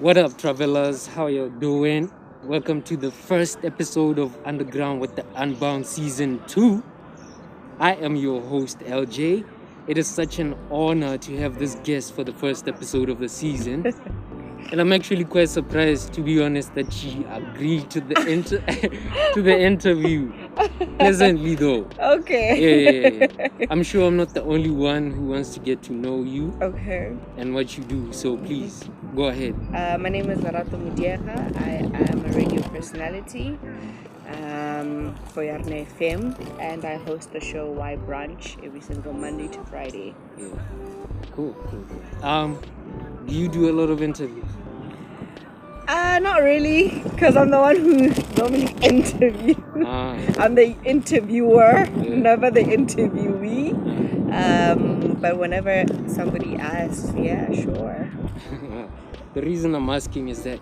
What up, travelers? How you doing? Welcome to the first episode of Underground with the Unbound Season 2. I am your host, LJ. It is such an honor to have this guest for the first episode of the season. And I'm actually quite surprised, to be honest, that she agreed to the to the interview. Pleasantly, though. Okay. Yeah. I'm sure I'm not the only one who wants to get to know you Okay. and what you do. So please, go ahead. My name is Lerato Modiega. I am a radio personality for Yarne FM, and I host the show Y Brunch every single Monday to Friday. Yeah. Cool. Do you do a lot of interviews? Not really, because I'm the one who normally interviews. I'm the interviewer, never the interviewee. But whenever somebody asks, yeah, sure. The reason I'm asking is that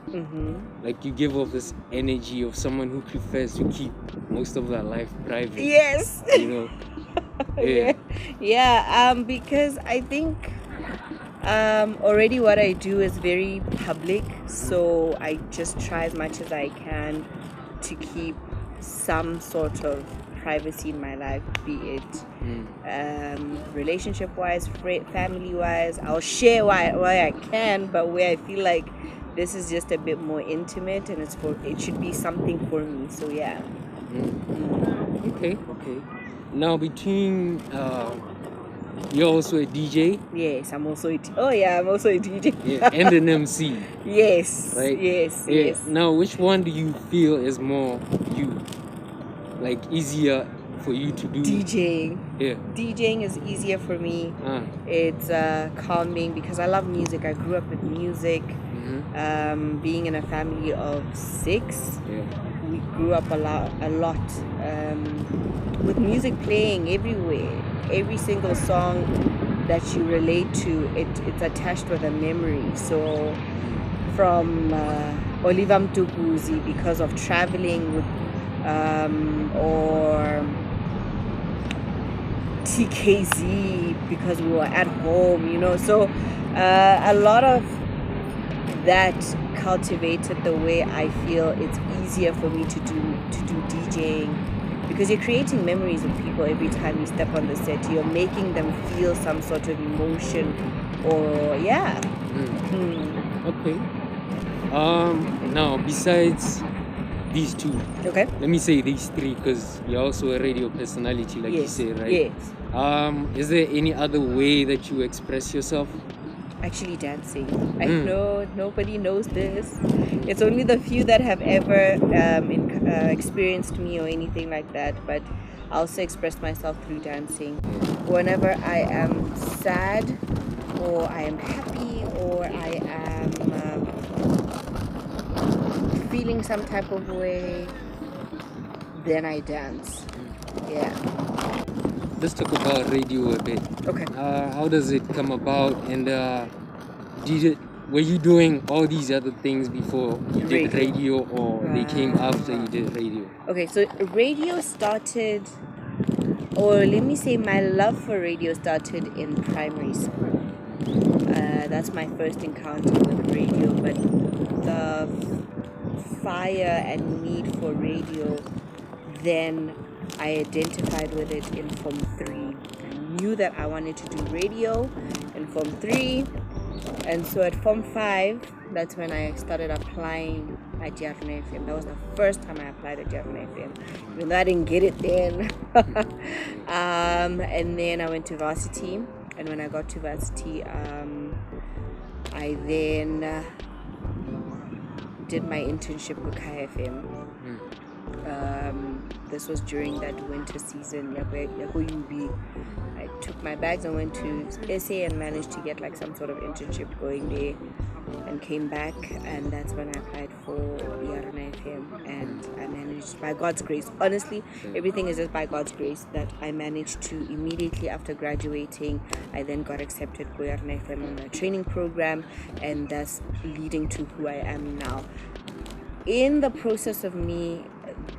like you give off this energy of someone who prefers to keep most of their life private. Yes. You know? Yeah. Because I think already what I do is very public, so I just try as much as I can to keep some sort of privacy in my life, be it relationship wise, family wise. I'll share where I can, but where I feel like this is just a bit more intimate and it should be something for me. So yeah. Okay. Now between you're also a DJ? Yes, I'm also a DJ. Yeah, and an MC. Yes. Right? Yes. Now, which one do you feel is more you? Like easier for you to do? DJing. Yeah. DJing is easier for me. It's calming because I love music. I grew up with music. Being in a family of 6, we grew up a lot with music playing everywhere. Every single song that you relate to, it's attached with a memory. So from Oliver Mtukuzi because of traveling with or TKZ because we were at home, so a lot of that cultivated the way I feel it's easier for me to do DJing, because you're creating memories with people every time you step on the set. You're making them feel some sort of emotion or Okay. Now besides these two, okay, let me say these three, because you're also a radio personality, like you say, right? Yes. Is there any other way that you express yourself? Actually dancing. I know nobody knows this. It's only the few that have ever experienced me or anything like that, but I also express myself through dancing. Whenever I am sad or I am happy or I am feeling some type of way, then I dance. Yeah. Let's talk about radio a bit. Okay. How does it come about, and were you doing all these other things before you did radio, or they came after you did radio? Okay, so radio started, or let me say my love for radio started in primary school. That's my first encounter with radio, but the fire and need for radio, then I identified with it in Form 3. I knew that I wanted to do radio in Form 3, and so at Form 5, that's when I started applying at Yarne FM. That was the first time I applied at Yarne FM, even though I didn't get it then. And then I went to varsity, and when I got to varsity, I then did my internship with KFM. This was during that winter season. I took my bags and went to SA and managed to get like some sort of internship going there, and came back, and that's when I applied for Yarne FM, and I managed, by God's grace, honestly everything is just by God's grace, that I managed to immediately after graduating, I then got accepted for Yarne FM on a training program, and that's leading to who I am now. In the process of me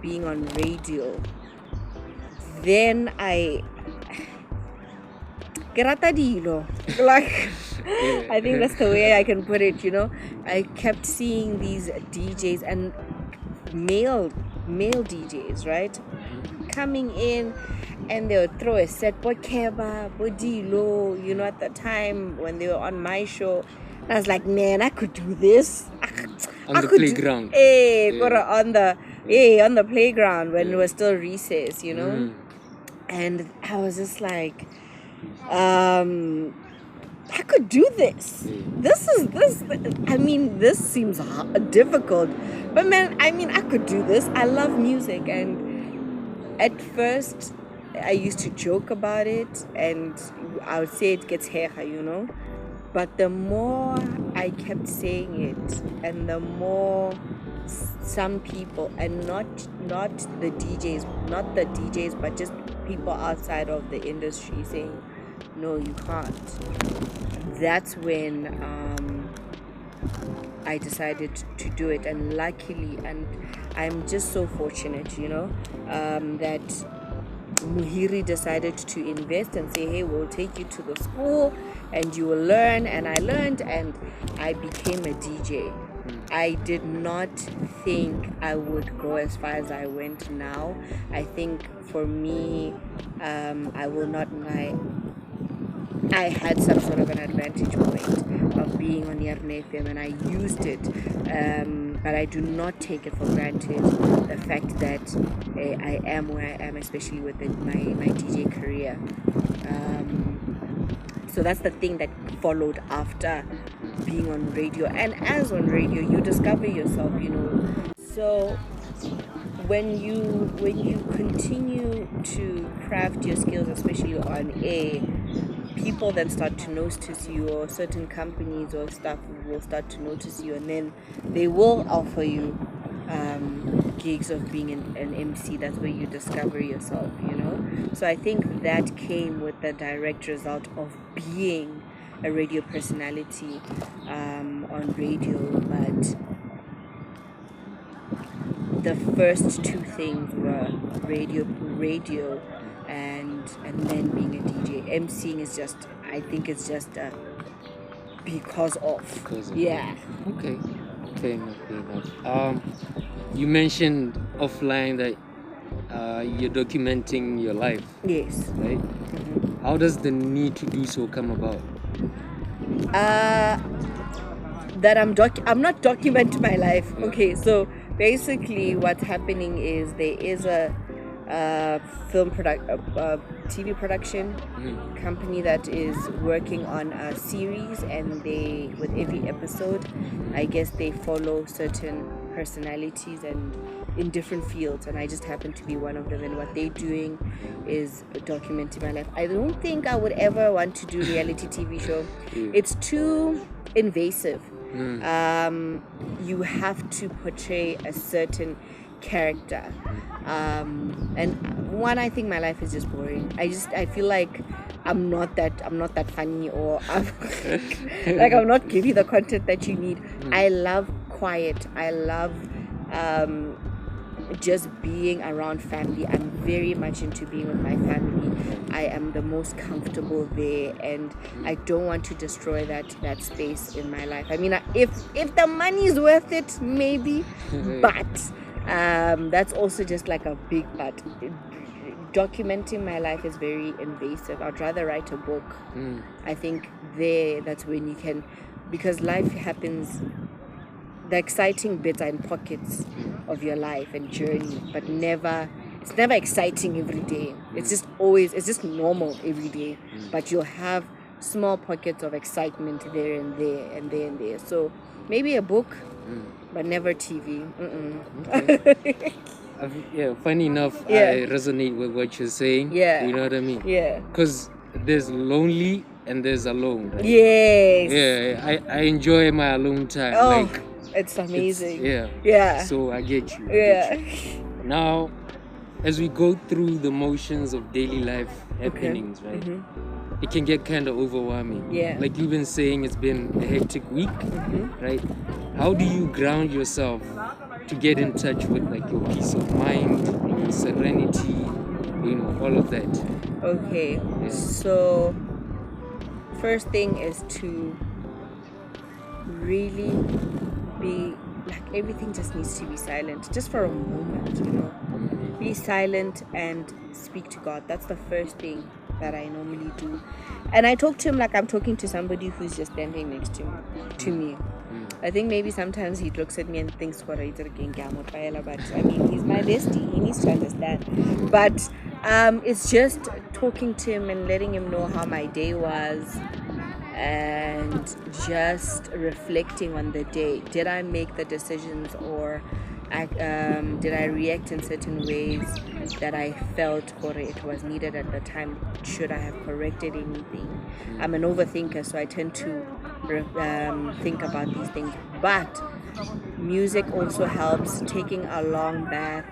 being on radio, then ke rata dilo. Like, I think that's the way I can put it, you know. I kept seeing these DJs and male DJs, right? Coming in and they would throw a set Bokeba, Bodilo, you know, at the time when they were on my show. And I was like, man, I could do this. On the playground. On the playground when it was still recess, you know. And I was just like, I could do this. This seems difficult, but man, I mean, I could do this. I love music, and at first, I used to joke about it, and I would say it gets hair, you know. But the more I kept saying it, and the more some people, and not the DJs, but just people outside of the industry saying, no, you can't. That's when I decided to do it, and luckily, and I'm just so fortunate, you know, that Muhiri decided to invest and say, hey, we'll take you to the school and you will learn. And I learned, and I became a DJ. I did not think I would go as far as I went now. I think for me, I will not lie, I had some sort of an advantage point of being on Yarne FM, and I used it, but I do not take it for granted, the fact that I am where I am, especially with my DJ career. So that's the thing that followed after being on radio. And as on radio, you discover yourself, you know. So when you continue to craft your skills, especially on air, people then start to notice you, or certain companies or stuff will start to notice you, and then they will offer you gigs of being an MC. That's where you discover yourself, you know. So I think that came with the direct result of being a radio personality on radio. But the first two things were radio and then being a DJ. MCing is just, I think it's just because of. Yeah. Okay. Fair enough. You mentioned offline that you're documenting your life. Yes. Right? Mm-hmm. How does the need to do so come about? That I'm not documenting my life. Yeah. Okay, so basically what's happening is there is a TV production company that is working on a series, and they, with every episode, I guess they follow certain personalities and in different fields, and I just happen to be one of them, and what they're doing is documenting my life. I don't think I would ever want to do reality TV show. It's too invasive. You have to portray a certain character, and one, I think my life is just boring. I feel like I'm not that funny, or I'm like I'm not giving you the content that you need. I love quiet. I love just being around family. I'm very much into being with my family. I am the most comfortable there, and I don't want to destroy that space in my life. I mean, if the money is worth it, maybe, but that's also just like a big but. Documenting my life is very invasive. I'd rather write a book. I think that's when you can, because life happens, the exciting bits are in pockets of your life and journey, but it's never exciting every day. It's just normal every day, but you'll have small pockets of excitement there and there and there and there. So maybe a book, but never TV. Okay. Funny enough, I resonate with what you're saying. Yeah. You know what I mean? Yeah. Because there's lonely and there's alone. Right? Yes. Yeah, I enjoy my alone time. Oh, it's amazing. Yeah. So I get you. Yeah. Now, as we go through the motions of daily life happenings, right? It can get kind of overwhelming. Yeah. Like you've been saying, it's been a hectic week, right? How do you ground yourself to get in touch with like your peace of mind, your serenity, all of that? Okay. So first thing is to really be like, everything just needs to be silent just for a moment, you know. Be silent and speak to God. That's the first thing that I normally do. And I talk to him like I'm talking to somebody who's just standing next to me. I think maybe sometimes he looks at me and thinks, what are you doing? But I mean, he's my bestie. He needs to understand. But it's just talking to him and letting him know how my day was, and just reflecting on the day. Did I make the decisions, or did I react in certain ways that I felt or it was needed at the time? Should I have corrected anything? I'm an overthinker, so I tend to think about these things. But music also helps. Taking a long bath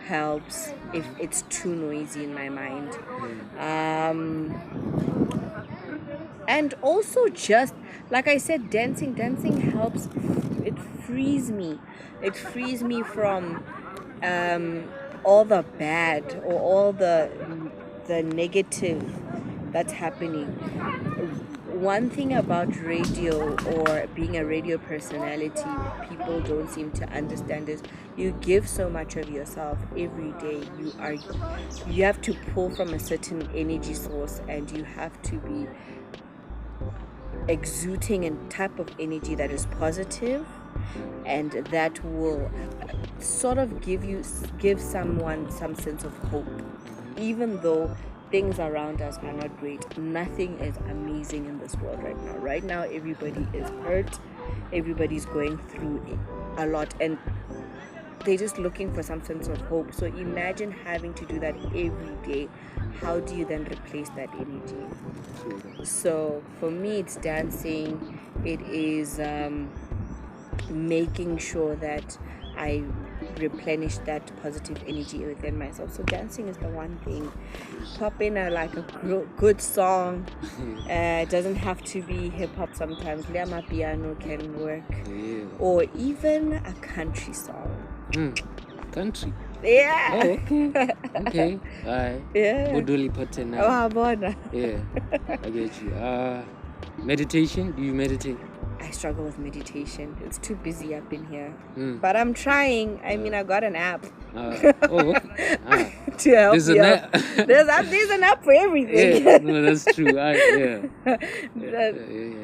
helps if it's too noisy in my mind. And also, just like I said, dancing helps. It frees me from all the bad or all the negative that's happening. One thing about radio or being a radio personality people don't seem to understand is you give so much of yourself every day. You have to pull from a certain energy source, and you have to be exuding a type of energy that is positive, and that will sort of give someone some sense of hope, even though things around us are not great. Nothing is amazing in this world right now. Right now, everybody is hurt. Everybody's going through a lot, and they're just looking for some sense of hope. So imagine having to do that every day. How do you then replace that energy? So for me, it's dancing. It is making sure that I replenish that positive energy within myself. So dancing is the one thing. Pop in a good song. It doesn't have to be hip hop. Sometimes Lema piano can work, or even a country song. Country. Yeah. Oh, okay. Okay. Alright. Yeah. Bodoli Patena. Oh, bona. Yeah. I get you. Meditation? Do you meditate? I struggle with meditation. It's too busy up in here. But I'm trying. I mean, I got an app. Okay. To help There's you. an app. There's an app for everything. Yeah, no, that's true.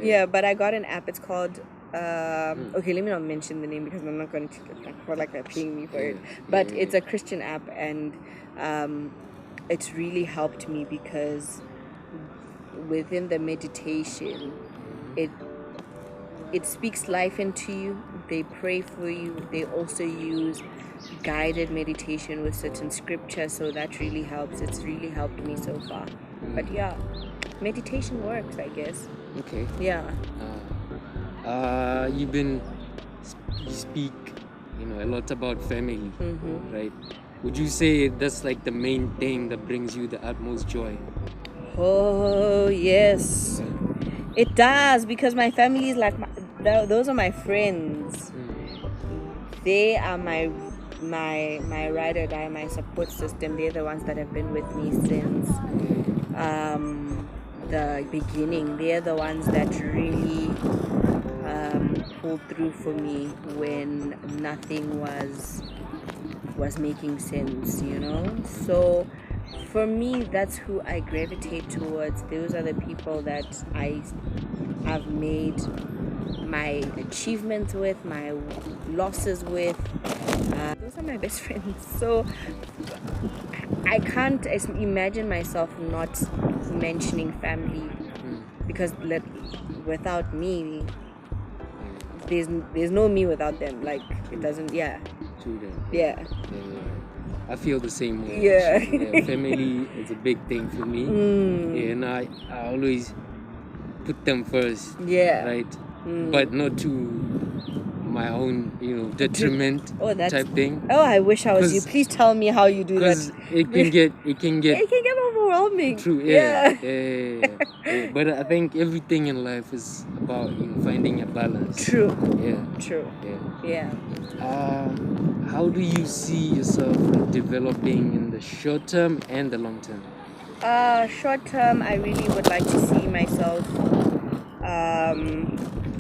Yeah. But I got an app. It's called okay, let me not mention the name because I'm not going to feel like they're paying me for it. But it's a Christian app, and it's really helped me because within the meditation, it speaks life into you. They pray for you. They also use guided meditation with certain scripture, so that really helps. It's really helped me so far. But yeah, meditation works, I guess. Okay. Yeah. You speak, a lot about family, right? Would you say that's like the main thing that brings you the utmost joy? Oh yes, it does, because my family is like those are my friends. They are my ride or die, my support system. They're the ones that have been with me since the beginning. They're the ones that really pulled through for me when nothing was making sense, So for me, that's who I gravitate towards. Those are the people that I've made my achievements with, my losses with. Those are my best friends. So I can't imagine myself not mentioning family, because without me, there's no me without them. Like, it doesn't. Yeah. True that. Yeah. I feel the same way. Yeah. Family is a big thing for me. Yeah, and I always put them first. Yeah. Right. But not to my own, detriment type thing. Oh, I wish I was you. Please tell me how you do that. Because it can get overwhelming. True. Yeah. But I think everything in life is about finding a balance. True. Yeah. True. Yeah. How do you see yourself developing in the short term and the long term? Short term, I really would like to see myself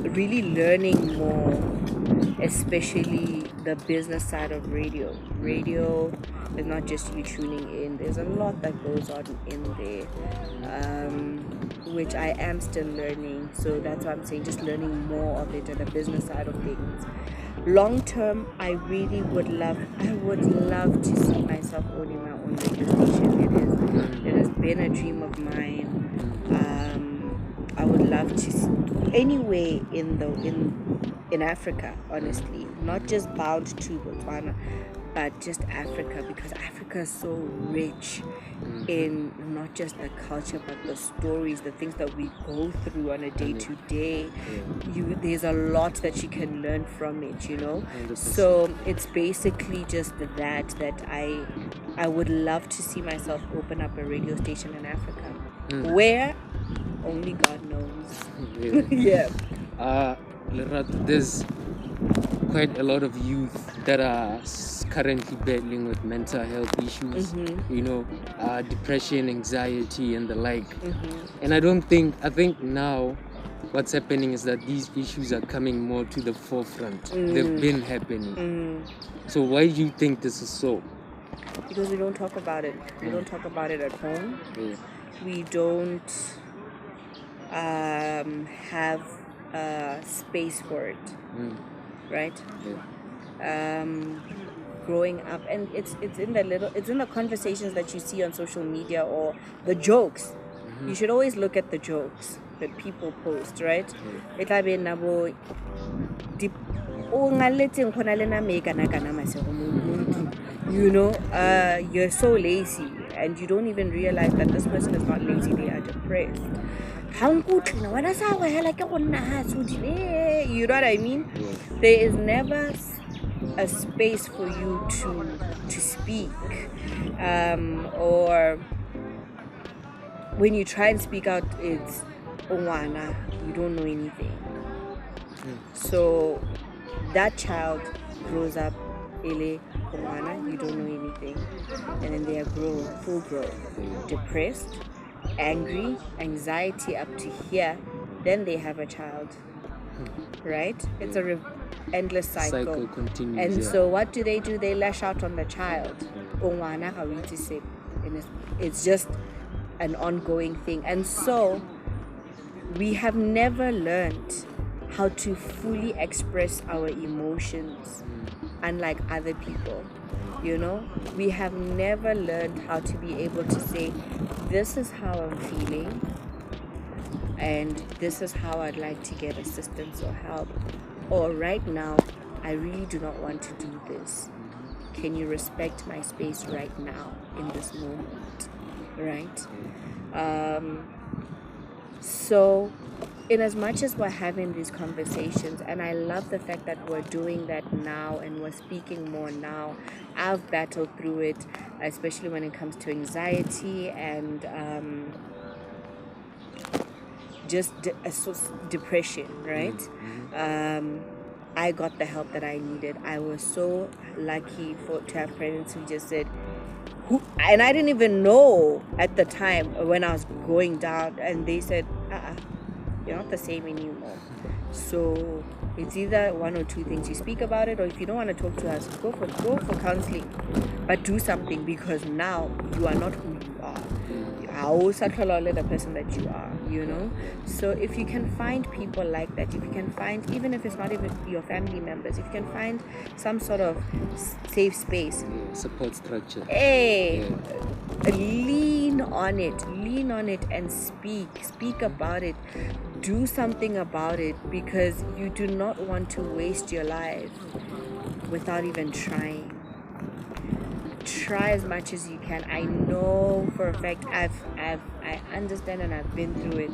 really learning more, especially the business side of radio. Radio is not just you tuning in, there's a lot that goes on in there, which I am still learning. So that's why I'm saying just learning more of it and the business side of things. Long term, I would love to see myself owning my own radio station. It has been a dream of mine. I would love to see anywhere in Africa, honestly, not just bound to Botswana, but just Africa, because Africa is so rich in not just the culture but the stories, the things that we go through on a day-to-day. There's a lot that you can learn from it, 100%. So it's basically just that I would love to see myself open up a radio station in Africa. Where? Only God knows. Really? Yeah. Lerato, there's quite a lot of youth that are currently battling with mental health issues, depression, anxiety, and the like. And I think now what's happening is that these issues are coming more to the forefront. They've been happening. So why do you think this is so? Because we don't talk about it. We don't talk about it at home. Yeah. We don't have space for it, right? Yeah. Growing up, and it's in the conversations that you see on social media or the jokes. You should always look at the jokes that people post, right? You're so lazy and you don't even realize that this person is not lazy, they are depressed. You know what I mean? Yeah. There is never a space for you to speak, or when you try and speak out, it's Owana, you don't know anything. So that child grows up, Ele Owana, you don't know anything, and then they are full grown, depressed, angry, anxiety up to here. Then they have a child, right? It's a endless cycle Continues. and so what do? They lash out on the child. And it's just an ongoing thing. And so we have never learned how to fully express our emotions, unlike other people. We have never learned how to be able to say, this is how I'm feeling and this is how I'd like to get assistance or help, or right now I really do not want to do this. Can you respect my space right now in this moment, right? So in as much as we're having these conversations, and I love the fact that we're doing that now and we're speaking more now. I've battled through it, especially when it comes to anxiety and just depression, right? I got the help that I needed. I was so lucky to have parents who just said, and I didn't even know at the time when I was going down, and they said, you're not the same anymore. So it's either one or two things. You speak about it, or if you don't want to talk to us, go for counseling, but do something, because now you are not who you are. The person that you are, So if you can find people like that, if you can find, even if it's not even your family members, if you can find some sort of safe space, support structure, lean on it and speak about it, do something about it, because you do not want to waste your life without even trying. Try as much as you can. I know for a fact I understand and I've been through it.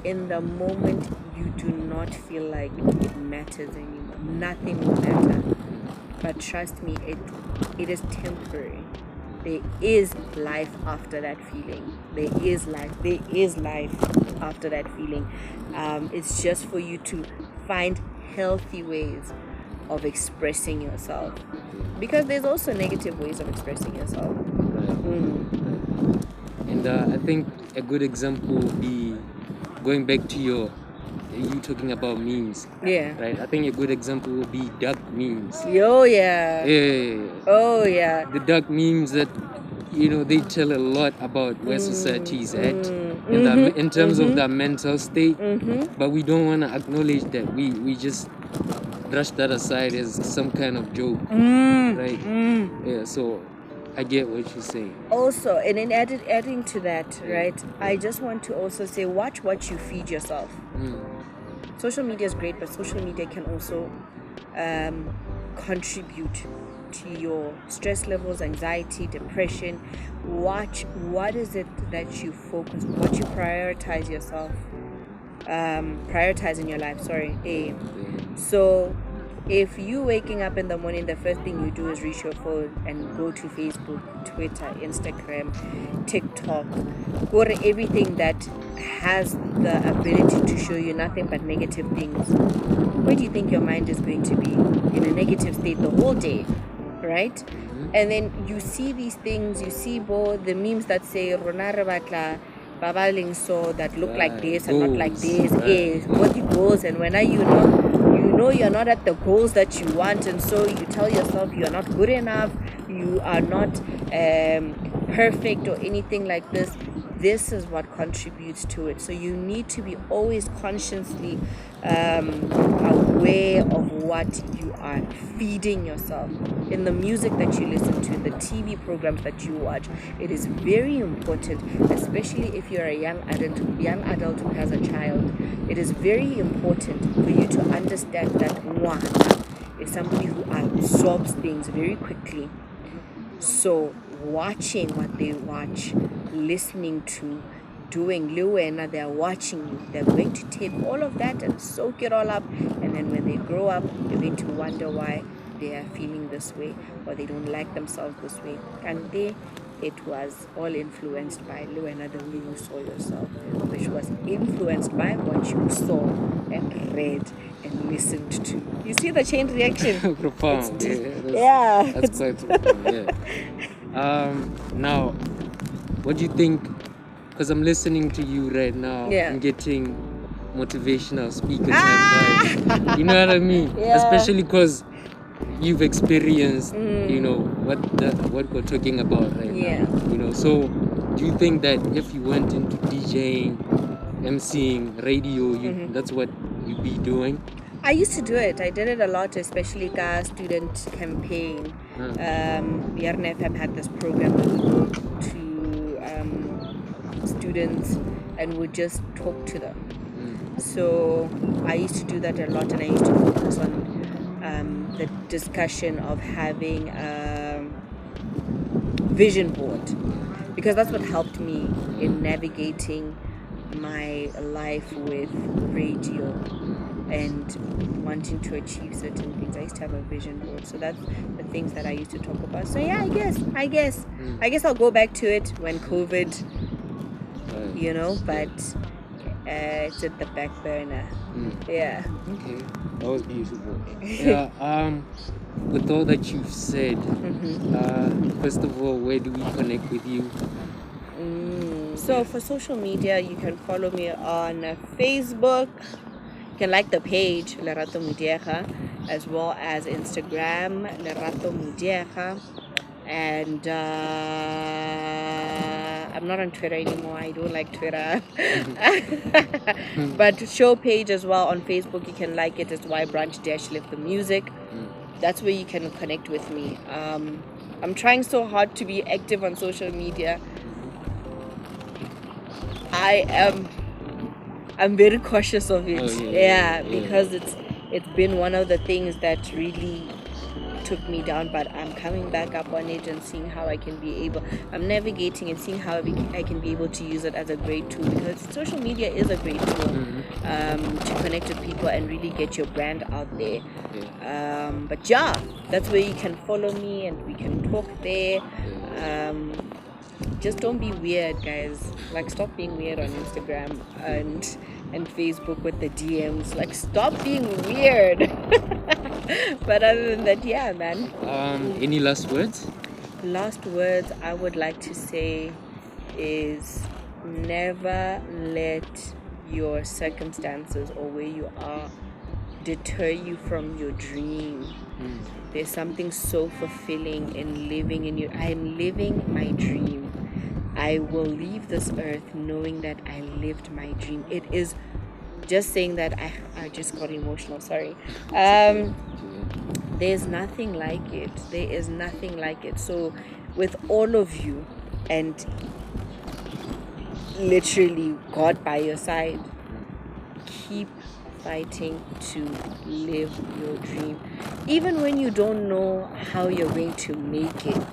In the moment you do not feel like it matters anymore, nothing will matter, but trust me, it is temporary. There is life after that feeling. There is life after that feeling. It's just for you to find healthy ways of expressing yourself, because there's also negative ways of expressing yourself. And I think a good example would be going back to you talking about memes. Yeah. Right? I think a good example would be duck memes. Yo, yeah. Yeah. Oh, yeah. The duck memes that, they tell a lot about where society is at in terms of their mental state. But we don't want to acknowledge that. We just brush that aside as some kind of joke. Right? Yeah, so I get what you're saying. Also, and then adding to that, right, I just want to also say, watch what you feed yourself. Social media is great, but social media can also contribute to your stress levels, anxiety, depression. Watch what is it that you focus, what you prioritize yourself, prioritize in your life. So if you waking up in the morning, the first thing you do is reach your phone and go to Facebook, Twitter, Instagram, TikTok, go to everything that has the ability to show you nothing but negative things, where do you think your mind is going to be? In a negative state the whole day, right? And then you see these things, you see both the memes that say Rona re batla babaling so that look like this and not like this, what the goals, and when are you know you're not at the goals that you want, and so you tell yourself you're not good enough, you are not perfect or anything like this. This is what contributes to it. So you need to be always consciously aware of what you are feeding yourself in the music that you listen to, the TV programs that you watch. It is very important, especially if you're a young adult who has a child. It is very important for you to understand that Mwana is somebody who absorbs things very quickly. So watching what they watch, listening to, doing Luena, they're watching you. They're going to take all of that and soak it all up, and then when they grow up, they're going to wonder why they are feeling this way or they don't like themselves this way. And it was all influenced by Luena, the way you saw yourself, which was influenced by what you saw and read and listened to. You see the chain reaction? Profound. That's quite profound. Now, what do you think? Because I'm listening to you right now. I'm getting motivational speaker type vibes. You know what I mean? Especially because you've experienced, what we're talking about right now. So do you think that if you went into DJing, MCing, radio, that's what you'd be doing? I used to do it. I did it a lot, especially student campaign. BRNFM had this program where we go to students and would just talk to them. So I used to do that a lot, and I used to focus on the discussion of having a vision board, because that's what helped me in navigating my life with radio and wanting to achieve certain things. I used to have a vision board, so that's the things that I used to talk about. So yeah, I guess I'll go back to it when COVID, but it's at the back burner. Yeah. Okay, that was beautiful. With all that you've said, first of all, where do we connect with you? So for social media, you can follow me on Facebook. You can like the page Lerato Modiega, as well as Instagram Lerato Modiega, and I'm not on Twitter anymore. I don't like Twitter. But show page as well on Facebook, you can like it. It's Y Branch Lift the Music. That's where you can connect with me. I'm trying so hard to be active on social media. I'm very cautious of it. Because it's been one of the things that really took me down, but I'm coming back up on it and seeing how I'm navigating and seeing how I can be able to use it as a great tool, because social media is a great tool to connect with people and really get your brand out there. But that's where you can follow me and we can talk there. Just don't be weird, guys. Like, stop being weird on Instagram and Facebook with the DMs. Like, stop being weird. But other than that, man. Any last words? Last words, I would like to say, is never let your circumstances or where you are deter you from your dream. There's something so fulfilling in living in your. I'm living my dream. I will leave this earth knowing that I lived my dream. It is just saying that I just got emotional. Sorry. There's nothing like it. There is nothing like it. So, with all of you, and literally God by your side, keep fighting to live your dream, even when you don't know how you're going to make it.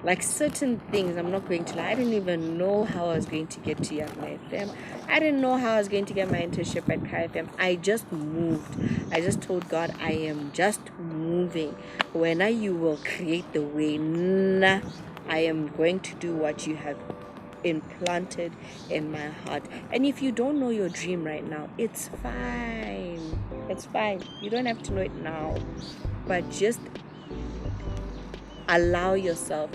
Like certain things, I'm not going to lie, I didn't even know how I was going to get to Young FM. I didn't know how I was going to get my internship at Kai FM. I just moved. I just told God, I am just moving. When you will create the way, I am going to do what you have implanted in my heart. And if you don't know your dream right now, it's fine. It's fine. You don't have to know it now. But just allow yourself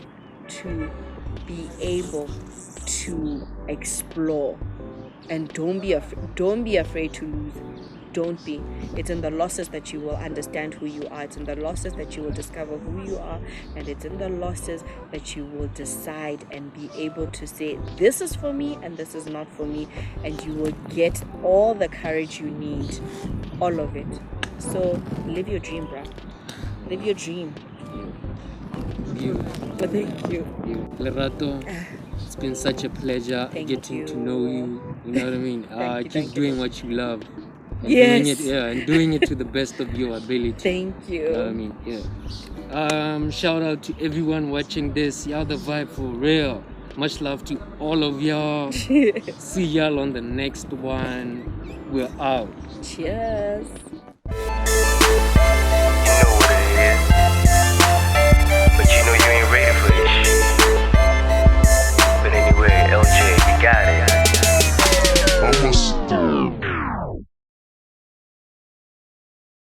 to be able to explore, and don't be afraid to lose. Don't be. It's in the losses that you will understand who you are. It's in the losses that you will discover who you are, and it's in the losses that you will decide and be able to say, this is for me and this is not for me, and you will get all the courage you need, all of it. So live your dream, bruh. Live your dream. But thank you. Lerato, it's been such a pleasure getting to know you. You know what I mean? Keep doing what you love. And yes. Doing it to the best of your ability. Thank you. You know what I mean? Yeah. Shout out to everyone watching this. Y'all the vibe for real. Much love to all of y'all. See y'all on the next one. We're out. Cheers.